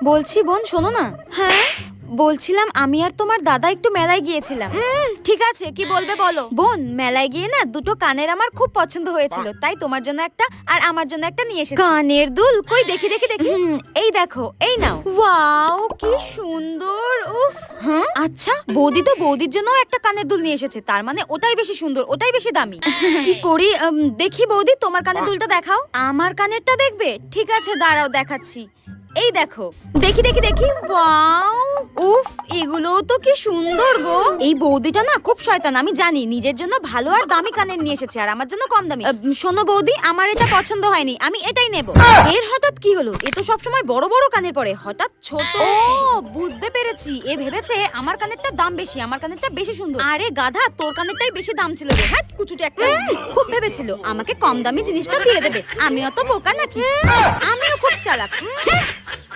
বলছি বোন শোনো না। হ্যাঁ বলছিলাম আমি আর তোমার দাদা একটু মেলায় গিয়েছিলাম। ঠিক আছে কি বলবে বলো। বোন মেলায় গিয়ে না দুটো কানের আমার খুব পছন্দ হয়েছিল, তাই তোমার জন্য একটা আর আমার জন্য একটা নিয়ে এসেছি। কানের দুল কই দেখি দেখি দেখি। এই দেখো, এই নাও। ওয়াও কি সুন্দর। উফ। হ্যাঁ আচ্ছা বৌদি তো বৌদির জন্য একটা কানের দুল নিয়ে এসেছে, তার মানে ওটাই বেশি সুন্দর, ওটাই বেশি দামি। কি করি দেখি বৌদি তোমার কানের দুলটা দেখাও। আমার কানেরটা দেখবে? ঠিক আছে দাঁড়াও দেখাচ্ছি। এই দেখো, দেখি দেখি দেখি। ওয়াও উফ এগুলো তো কি সুন্দর গো। এই বৌদিটা না খুব শয়তান, আমি জানি। নিজের জন্য ভালো আর দামি কানের নিয়ে এসেছে আর আমার জন্য কম দামি। শোনো বৌদি, আমার এটা পছন্দ হয়নি, আমি এটাই নেব। এর হঠাৎ কি হলো? এ তো সবসময় বড় বড় কানের পরে, হঠাৎ ছোট। ও বুঝতে পেরেছি, এ ভেবেছে আমার কানেরটা দাম বেশি, আমার কানেরটা বেশি সুন্দর। আরে গাধা, তোর কানেরটাই বেশি দাম ছিল রে। হ্যাঁ কুচুটে একটা। খুব ভেবেছিল আমাকে কম দামি জিনিসটা দিয়ে দেবে। আমি অত বোকা নাকি? আমিও খুব চালাক।